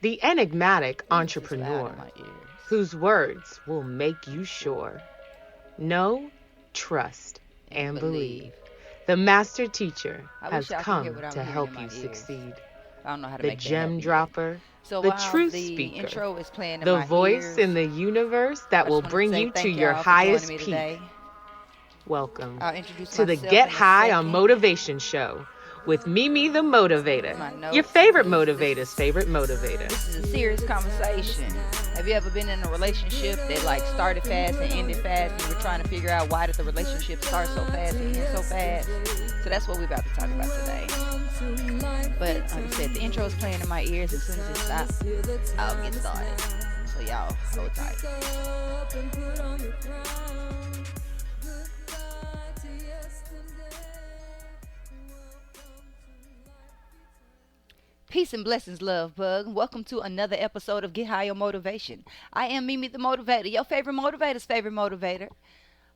the enigmatic This is loud entrepreneur in my ears. whose words will make you sure. Know, trust, and believe. The master teacher I has wish y'all could hear come what I'm to hearing help in my you ears. succeed. I don't know how to The make that gem happen yet. dropper, So the while truth the speaker, intro is playing in the my voice ears, in the universe that I will just want to bring say you to thank your y'all for joining highest me peak. today. Welcome I'll introduce to the myself Get in a High on second. Motivation show with Mimi the Motivator, My your notes. favorite motivator's favorite motivator. This is a serious conversation. Have you ever been in a relationship that like started fast and ended fast, and you were trying to figure out why did the relationship start so fast and end so fast? So that's what we're about to talk about today. But like I said, the intro is playing in my ears. As soon as it stops, I'll get started. So y'all hold tight. Peace and blessings, love bug. Welcome to another episode of Get High on Motivation. I am Mimi the Motivator, your favorite motivator's favorite motivator.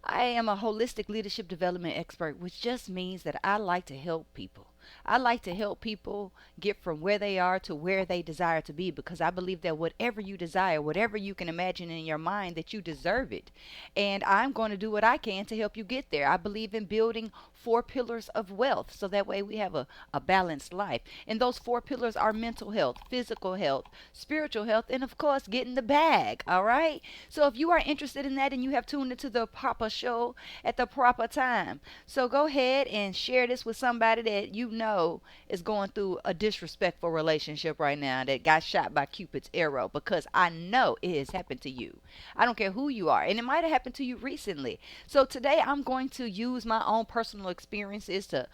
I am a holistic leadership development expert, which just means that I like to help people. I like to help people get from where they are to where they desire to be, because I believe that whatever you desire, whatever you can imagine in your mind, that you deserve it. And I'm going to do what I can to help you get there. I believe in building 4 pillars of wealth so that way we have a balanced life. And those 4 pillars are mental health, physical health, spiritual health, and of course, getting the bag. All right. So if you are interested in that and you have tuned into the proper show at the proper time, so go ahead and share this with somebody that you know is going through a disrespectful relationship right now, that got shot by Cupid's arrow, because I know it has happened to you. I don't care who you are, and it might have happened to you recently. So today I'm going to use my own personal experiences to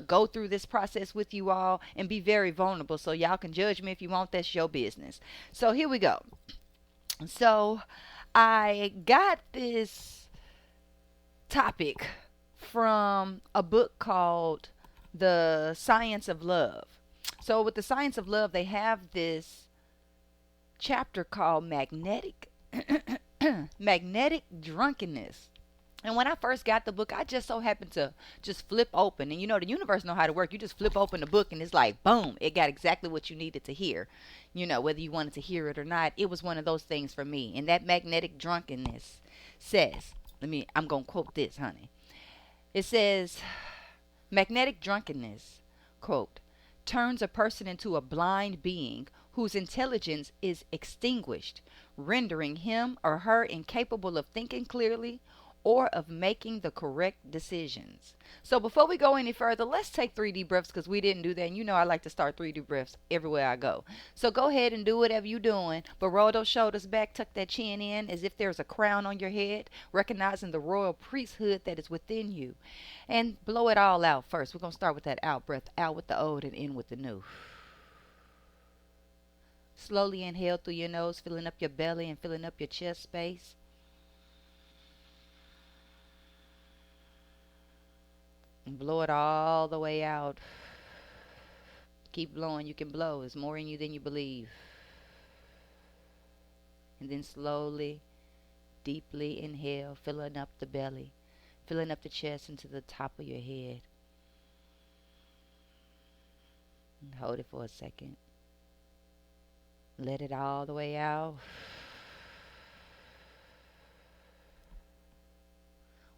go through this process with you all and be very vulnerable, so y'all can judge me if you want. That's your business. So here we go. So I got this topic from a book called The Science of Love. So with The Science of Love, they have this chapter called magnetic drunkenness. And when I first got the book, I just so happened to just flip open. And you know, the universe know how to work. You just flip open the book and it's like, boom, it got exactly what you needed to hear. You know, whether you wanted to hear it or not, it was one of those things for me. And that magnetic drunkenness says, I'm going to quote this, honey. It says, magnetic drunkenness, quote, turns a person into a blind being whose intelligence is extinguished, rendering him or her incapable of thinking clearly or of making the correct decisions. So before we go any further, let's take 3D breaths, because we didn't do that. And you know I like to start 3D breaths everywhere I go. So go ahead and do whatever you're doing, but roll those shoulders back, tuck that chin in as if there's a crown on your head, recognizing the royal priesthood that is within you. And blow it all out first. We're going to start with that out breath, out with the old and in with the new. Slowly inhale through your nose, filling up your belly and filling up your chest space. And blow it all the way out. Keep blowing. You can blow. There's more in you than you believe. And then slowly, deeply inhale, filling up the belly, filling up the chest into the top of your head. And hold it for a second. Let it all the way out.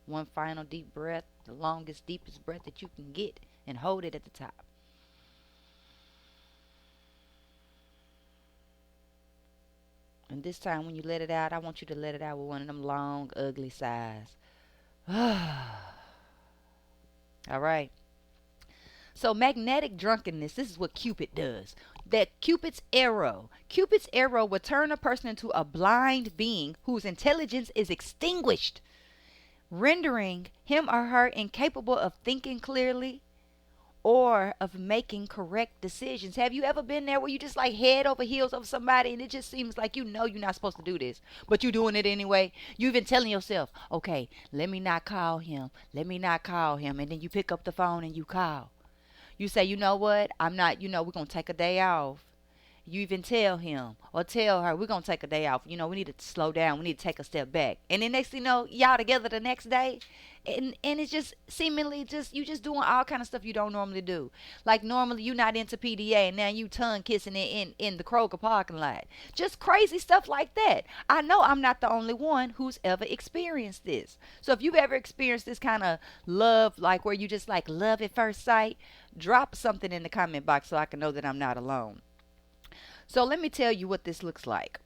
One final deep breath, the longest, deepest breath that you can get, and hold it at the top. And this time when you let it out, I want you to let it out with one of them long, ugly sighs. All right. So magnetic drunkenness, this is what Cupid does. That Cupid's arrow will turn a person into a blind being whose intelligence is extinguished, rendering him or her incapable of thinking clearly or of making correct decisions. Have you ever been there where you just like head over heels of somebody and it just seems like you know you're not supposed to do this, but you're doing it anyway? You've been telling yourself, okay, let me not call him. And then you pick up the phone and you call. You say, you know what? I'm not, we're going to take a day off. You even tell him or tell her, we're going to take a day off. We need to slow down. We need to take a step back. And then next thing you know, y'all together the next day. And it's just seemingly just, you just doing all kind of stuff you don't normally do. Like normally you not into PDA and now you tongue kissing it in the Kroger parking lot. Just crazy stuff like that. I know I'm not the only one who's ever experienced this. So if you've ever experienced this kind of love, like where you just like love at first sight, drop something in the comment box so I can know that I'm not alone. So let me tell you what this looks like.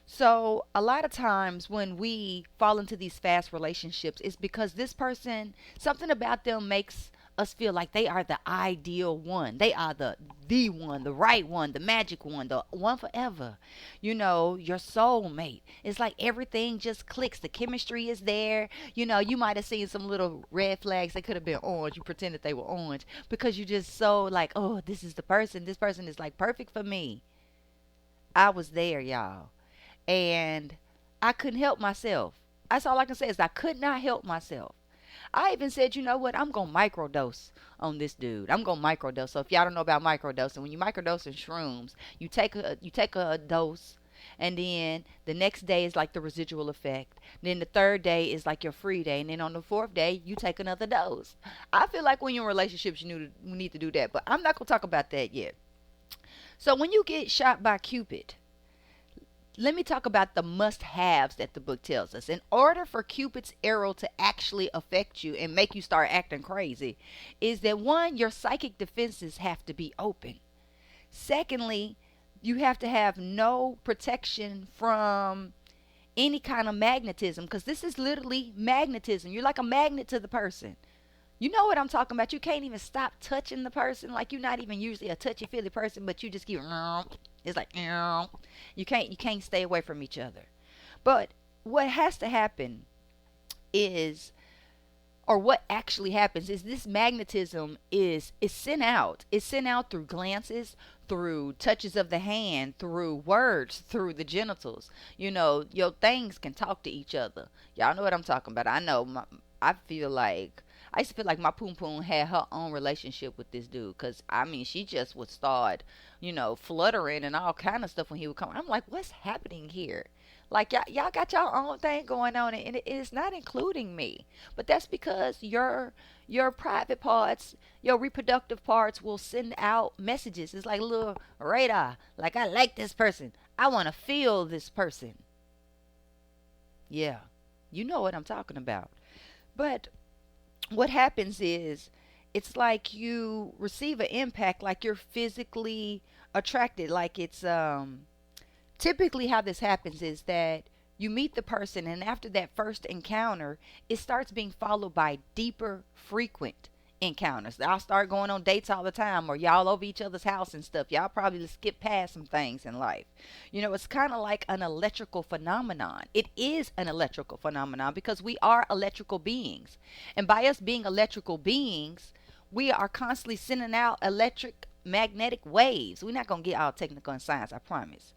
So a lot of times when we fall into these fast relationships, it's because this person, something about them makes us feel like they are the ideal one. They are the one, the right one, the magic one, the one forever. Your soulmate. It's like everything just clicks. The chemistry is there. You might have seen some little red flags. They could have been orange. You pretended they were orange because you just so like, oh, this is the person. This person is like perfect for me. I was there, y'all. And I couldn't help myself. That's all I can say is I could not help myself. I even said, you know what? I'm going to microdose on this dude. I'm going to microdose. So if y'all don't know about microdosing, when you microdose in shrooms, you take a dose, and then the next day is like the residual effect. Then the third day is like your free day, and then on the fourth day you take another dose. I feel like when you're in relationships, you need to do that, but I'm not going to talk about that yet. So when you get shot by Cupid, let me talk about the must haves that the book tells us. In order for Cupid's arrow to actually affect you and make you start acting crazy, is that one, your psychic defenses have to be open. Secondly, you have to have no protection from any kind of magnetism, because this is literally magnetism. You're like a magnet to the person. You know what I'm talking about. You can't even stop touching the person. Like you're not even usually a touchy feely person, but you just keep. It's like you can't stay away from each other. But what has to happen is, or what actually happens is, this magnetism is sent out. It's sent out through glances, through touches of the hand, through words, through the genitals. Your things can talk to each other. Y'all know what I'm talking about. I know. I feel like I used to feel like my poom poom had her own relationship with this dude, because I mean she just would start, fluttering and all kind of stuff when he would come. I'm like, what's happening here? Like y'all got your own thing going on, and it is not including me. But that's because your private parts, your reproductive parts will send out messages. It's like a little radar. Like, I like this person. I want to feel this person. Yeah, you know what I'm talking about. But what happens is, it's like you receive an impact, like you're physically attracted. Like it's typically how this happens is that you meet the person, and after that first encounter, it starts being followed by deeper, frequent encounters. I'll start going on dates all the time, or y'all over each other's house and stuff. Y'all probably just skip past some things in life. It's kind of like an electrical phenomenon. It is an electrical phenomenon because we are electrical beings. And by us being electrical beings, we are constantly sending out electric magnetic waves. We're not going to get all technical in science, I promise.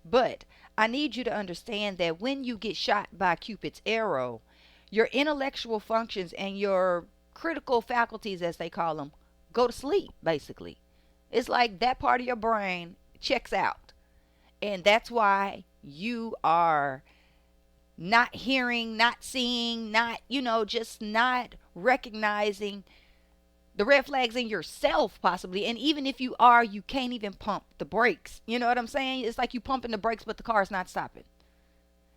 But I need you to understand that when you get shot by Cupid's arrow, your intellectual functions and your critical faculties, as they call them, go to sleep, basically. It's like that part of your brain checks out. And that's why you are not hearing, not seeing, not, just not recognizing the red flags in yourself, possibly. And even if you are, you can't even pump the brakes. You know what I'm saying? It's like you pumping the brakes, but the car's not stopping.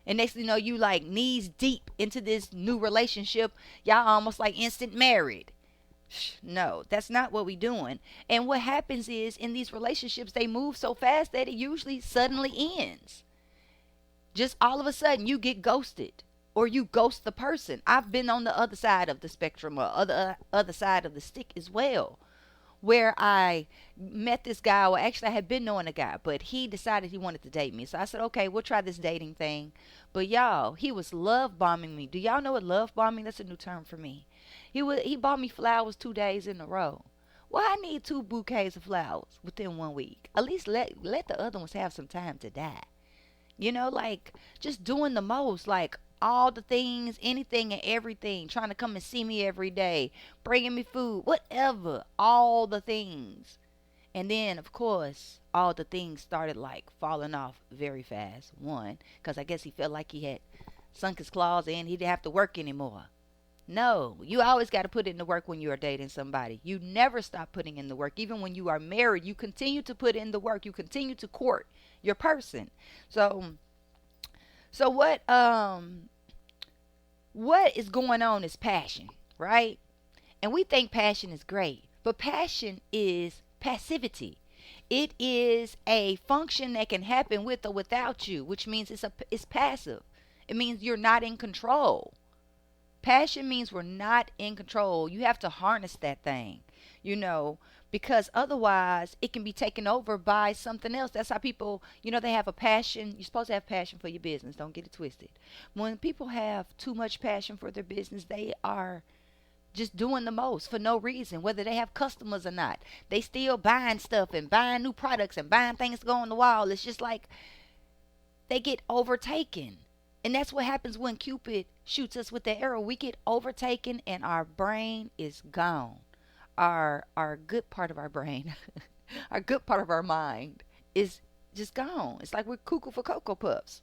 And next thing you know, you like knees deep into this new relationship. Y'all almost like instant married. No, that's not what we doing. And what happens is, in these relationships, they move so fast that it usually suddenly ends. Just all of a sudden you get ghosted, or you ghost the person. I've been on the other side of the spectrum, or other side of the stick as well, where I met this guy. Well, actually, I had been knowing a guy, but he decided he wanted to date me. So I said, okay, we'll try this dating thing. But y'all, he was love bombing me. Do y'all know what love bombing? That's a new term for me. He bought me flowers 2 days in a row. Well, I need two bouquets of flowers within 1 week. At least let the other ones have some time to die. Like just doing the most, like all the things, anything and everything, trying to come and see me every day, bringing me food, whatever, all the things. And then, of course, all the things started like falling off very fast. One, because I guess he felt like he had sunk his claws in. He didn't have to work anymore. No, you always got to put in the work when you are dating somebody. You never stop putting in the work. Even when you are married, you continue to put in the work. You continue to court your person. So, so what is going on is passion, right? And we think passion is great, but passion is passivity. It is a function that can happen with or without you, which means it's passive. It means you're not in control. Passion means we're not in control. You have to harness that thing, you know, because otherwise it can be taken over by something else. That's how people, they have a passion. You're supposed to have passion for your business. Don't get it twisted. When people have too much passion for their business, they are just doing the most for no reason, whether they have customers or not. They still buying stuff and buying new products and buying things to go on the wall. It's just like they get overtaken. And that's what happens when Cupid shoots us with the arrow. We get overtaken and our brain is gone. Our good part of our brain, our good part of our mind is just gone. It's like we're cuckoo for Cocoa Puffs.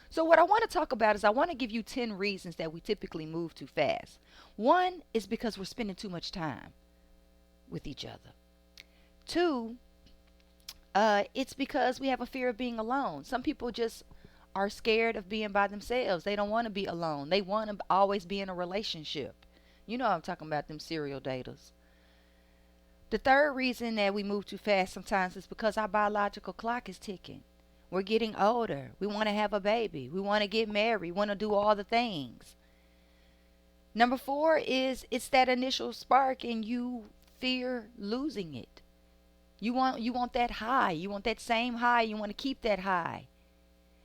So what I want to talk about is I want to give you 10 reasons that we typically move too fast. One is because we're spending too much time with each other. Two, it's because we have a fear of being alone. Some people just are scared of being by themselves. They don't want to be alone. They want to always be in a relationship. You know I'm talking about them serial daters. The third reason that we move too fast sometimes is because our biological clock is ticking. We're getting older. We want to have a baby. We want to get married. We want to do all the things. Number four is it's that initial spark and you fear losing it. You want that high. You want that same high. You want to keep that high.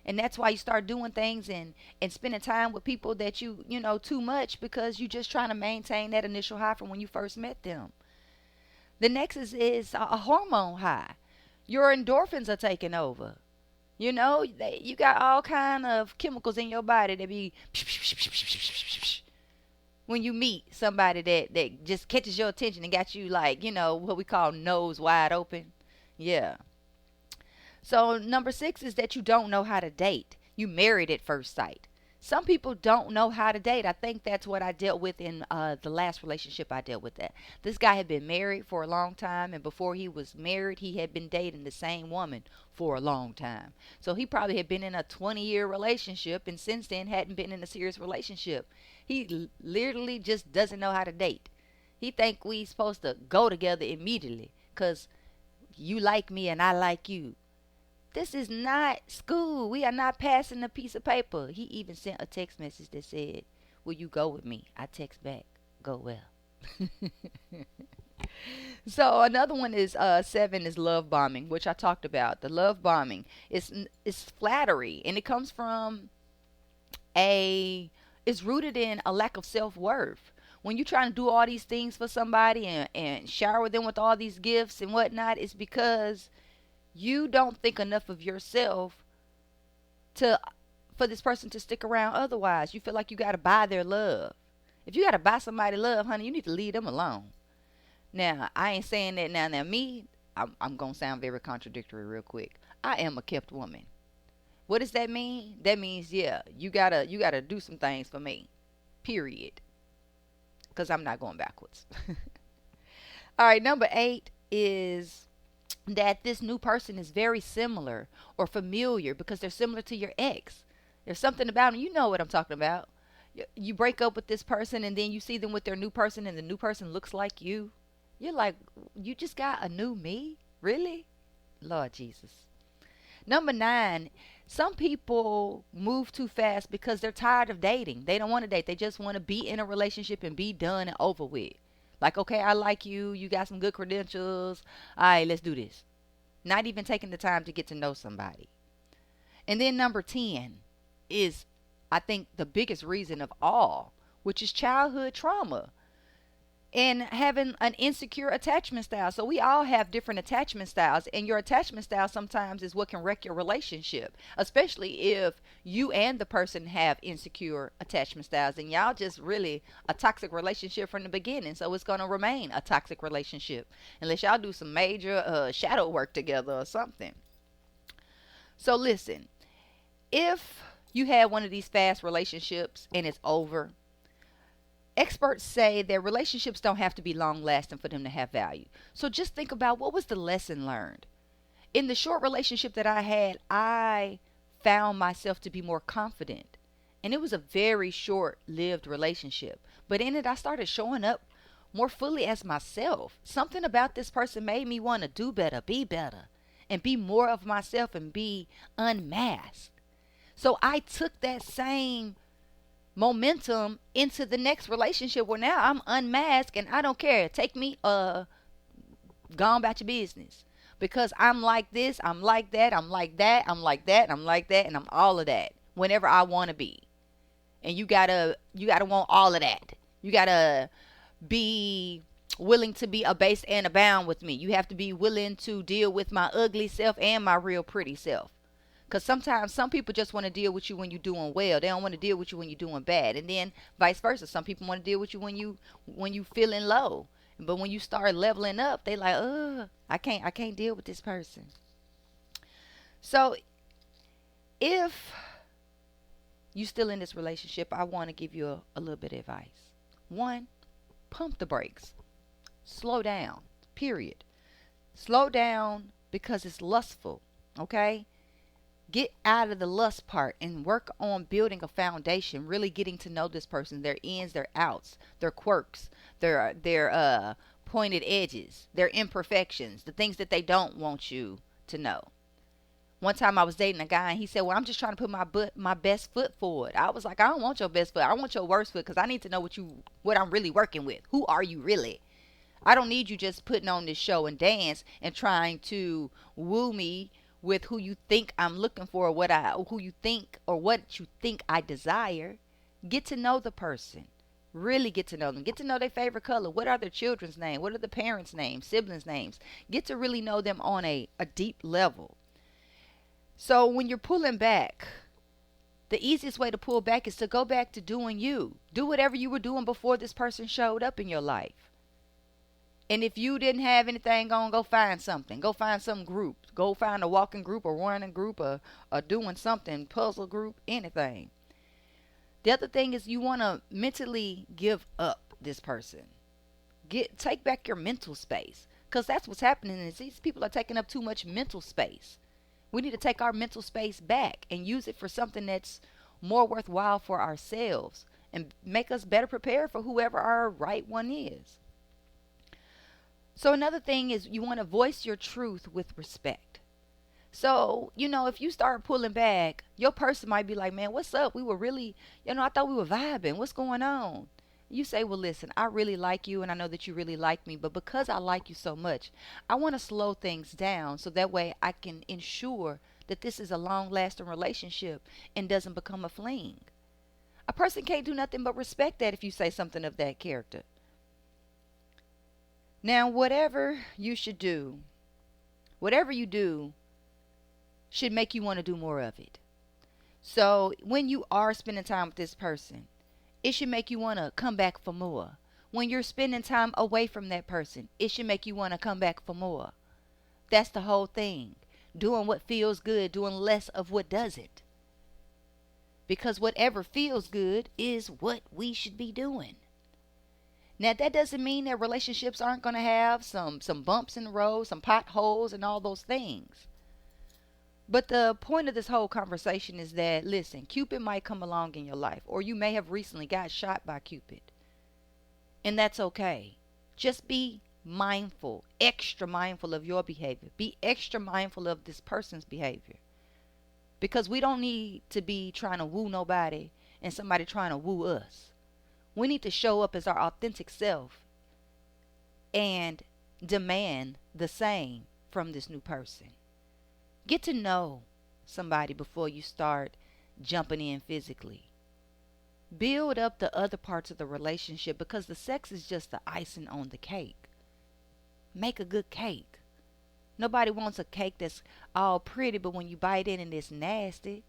And that's why you start doing things and spending time with people that you know too much because you're just trying to maintain that initial high from when you first met them. The next is a hormone high. Your endorphins are taking over. You got all kind of chemicals in your body that be when you meet somebody that just catches your attention and got you like, what we call nose wide open. Yeah. So number six is that you don't know how to date. You married at first sight. Some people don't know how to date. I think that's what I dealt with in the last relationship I dealt with. That this guy had been married for a long time, and before he was married, he had been dating the same woman for a long time. So he probably had been in a 20-year relationship, and since then hadn't been in a serious relationship. He literally just doesn't know how to date. He think we supposed to go together immediately, cause you like me and I like you. This is not school. We are not passing a piece of paper. He even sent a text message that said, "Will you go with me?" I text back, "Go well." So another one is seven is love bombing, which I talked about. The love bombing is flattery, and it comes from a it's rooted in a lack of self worth. When you're trying to do all these things for somebody and shower them with all these gifts and whatnot, it's because you don't think enough of yourself to for this person to stick around. Otherwise, you feel like you got to buy their love. If you got to buy somebody love, honey, you need to leave them alone. Now, I ain't saying that now. Now, me, I'm going to sound very contradictory real quick. I am a kept woman. What does that mean? That means, yeah, you gotta do some things for me. Period. Because I'm not going backwards. All right, number eight is that this new person is very similar or familiar because they're similar to your ex. There's something about them. You know what I'm talking about. You break up with this person and then you see them with their new person and the new person looks like you. You're like, you just got a new me? Really? Lord Jesus. Number nine, some people move too fast because they're tired of dating. They don't want to date. They just want to be in a relationship and be done and over with. Like, okay, I like you. You got some good credentials. All right, let's do this. Not even taking the time to get to know somebody. And then number 10 is, I think, the biggest reason of all, which is childhood trauma. and having an insecure attachment style. So we all have different attachment styles, and your attachment style sometimes is what can wreck your relationship, especially if you and the person have insecure attachment styles and y'all just really a toxic relationship from the beginning. So it's going to remain a toxic relationship unless y'all do some major shadow work together or something. So listen, if you had one of these fast relationships and it's over, experts say that relationships don't have to be long lasting for them to have value. So just think about, what was the lesson learned? In the short relationship that I had, I found myself to be more confident. And it was a very short lived relationship. But in it, I started showing up more fully as myself. Something about this person made me want to do better, and be more of myself and be unmasked. So I took that same momentum into the next relationship where now I'm unmasked and I don't care. Take me gone about your business. Because I'm like this, I'm like that, I'm like that, I'm like that, I'm like that, and I'm all of that whenever I want to be. And you gotta want all of that. You gotta be willing to be abased and abound with me. You have to be willing to deal with my ugly self and my real pretty self. Because sometimes some people just want to deal with you when you're doing well. They don't want to deal with you when you're doing bad. And then vice versa. Some people want to deal with you when you feeling low. But when you start leveling up, they like, I can't deal with this person. So if you still in this relationship, I want to give you a little bit of advice. One, pump the brakes. Slow down. Period. Slow down because it's lustful. Okay? Get out of the lust part and work on building a foundation, really getting to know this person, their ins, their outs, their quirks, their pointed edges, their imperfections, the things that they don't want you to know. One time I was dating a guy and he said, "Well, I'm just trying to put my best foot forward." I was like, "I don't want your best foot. I want your worst foot because I need to know what I'm really working with. Who are you really? I don't need you just putting on this show and dance and trying to woo me with who you think I'm looking for, who you think or what you think I desire. Get to know the person. Really get to know them. Get to know their favorite color. What are their children's names? What are the parents' names, siblings' names? Get to really know them on a deep level. So when you're pulling back, the easiest way to pull back is to go back to doing you. Do whatever you were doing before this person showed up in your life. And if you didn't have anything on, go find something. Go find some group. Go find a walking group or running group or doing something, puzzle group, anything. The other thing is you want to mentally give up this person. Take back your mental space. Because that's what's happening is these people are taking up too much mental space. We need to take our mental space back and use it for something that's more worthwhile for ourselves and make us better prepared for whoever our right one is. So another thing is you want to voice your truth with respect. So, if you start pulling back, your person might be like, "Man, what's up? We were really, I thought we were vibing. What's going on?" You say, "Well, listen, I really like you and I know that you really like me, but because I like you so much, I want to slow things down so that way I can ensure that this is a long-lasting relationship and doesn't become a fling." A person can't do nothing but respect that if you say something of that character. Now, whatever you do should make you want to do more of it. So when you are spending time with this person, it should make you want to come back for more. When you're spending time away from that person, it should make you want to come back for more. That's the whole thing. Doing what feels good, doing less of what doesn't. Because whatever feels good is what we should be doing. Now that doesn't mean that relationships aren't going to have some bumps in the road, some potholes and all those things. But the point of this whole conversation is that, listen, Cupid might come along in your life, or you may have recently got shot by Cupid. And that's okay. Just be mindful, extra mindful of your behavior. Be extra mindful of this person's behavior. Because we don't need to be trying to woo nobody and somebody trying to woo us. We need to show up as our authentic self and demand the same from this new person. Get to know somebody before you start jumping in physically. Build up the other parts of the relationship because the sex is just the icing on the cake. Make a good cake. Nobody wants a cake that's all pretty, but when you bite in and it's nasty.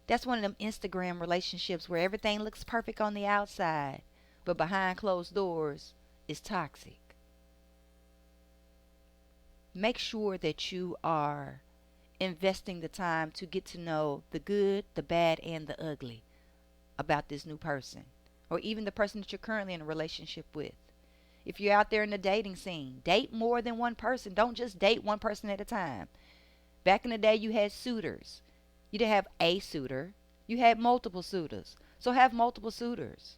That's one of them Instagram relationships where everything looks perfect on the outside, but behind closed doors is toxic. Make sure that you are investing the time to get to know the good, the bad, and the ugly about this new person, or even the person that you're currently in a relationship with. If you're out there in the dating scene, date more than one person. Don't just date one person at a time. Back in the day, you had suitors. You didn't have a suitor. You had multiple suitors. So have multiple suitors.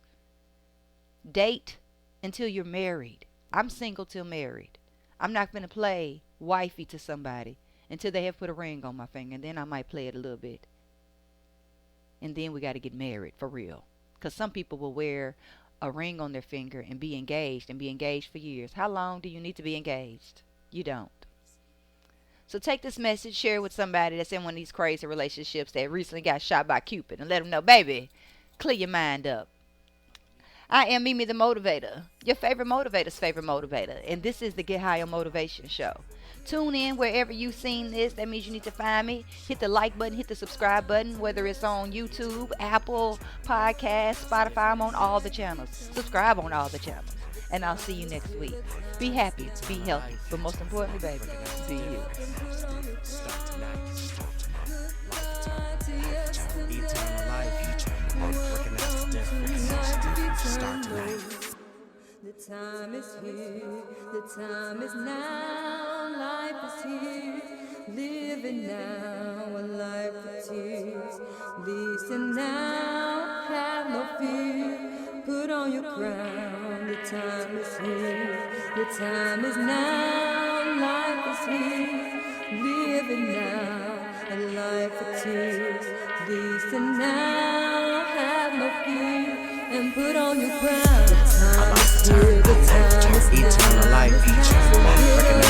Date until you're married. I'm single till married. I'm not going to play wifey to somebody until they have put a ring on my finger. And then I might play it a little bit. And then we got to get married for real. Because some people will wear a ring on their finger and be engaged for years. How long do you need to be engaged? You don't. So take this message, share it with somebody that's in one of these crazy relationships that recently got shot by Cupid, and let them know, baby, clear your mind up. I am Mimi the Motivator, your favorite motivator's favorite motivator, and this is the Get Higher Motivation Show. Tune in wherever you've seen this. That means you need to find me. Hit the like button, hit the subscribe button, whether it's on YouTube, Apple Podcasts, Spotify. I'm on all the channels. Subscribe on all the channels. And I'll see you next week. Be happy, be healthy, but most importantly, baby, be you. Start tonight. The time is here, the time is now, life is here, living now, a life of tears. Listen now, have no fear, put on your crown, the time is here, the time is now, life is here, living now, a life of tears. Listen now, have no fear, and put on your crown. The time is here, the time is now. Eternal life, eternal life.